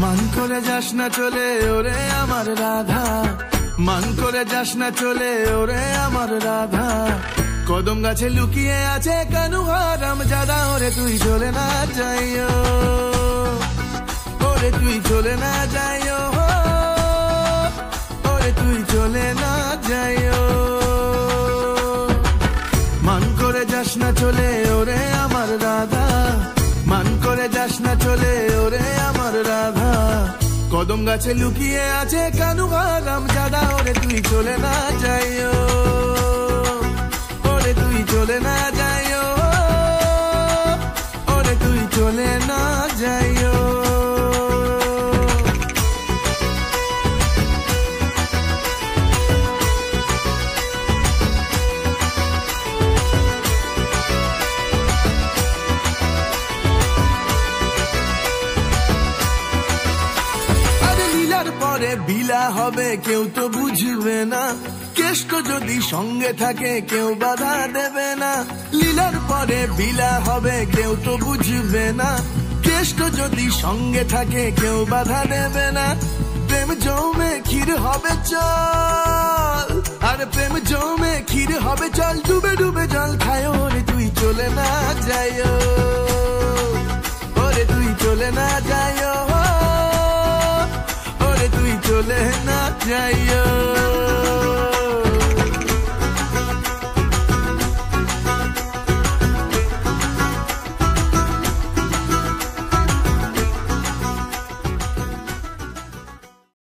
মান করে যাস না চলে ওরে আমার রাধা, মান করে যাস না চলে ওরে আমার রাধা। কদম গাছে লুকিয়ে আছে কানু হারাম জাদা, ওরে তুই চলে না যাইও, ওরে তুই চলে না যাইও, ওরে তুই চলে না যাইও। মান করে যাস না চলে ওরে আমার রাধা, মান করে যাস না চলে ওরে আমার রাধা। কদম গাছে লুকিয়ে আছে কানু হারাম জাদা, ওরে তুই চলে না যাইও, ওরে তুই চলে না যাইও, ওরে তুই চলে না যাইও। পরে বিলা হবে কেউ তো বুঝবে না, কেষ্ট যদি সঙ্গে থাকে কেউ বাধা দেবে না। লীলার পরে বিলা হবে কেউ তো বুঝবে না, কেষ্ট যদি সঙ্গে থাকে কেউ বাধা দেবে না। প্রেম জমে ক্ষীর হবে চল, আর প্রেম জমে ক্ষীর হবে চল, ডুবে ডুবে জল খায়, ওরে তুই চলে না যাইও, ওরে তুই চলে না যাইও, ওরে তুই চলে না যাইও।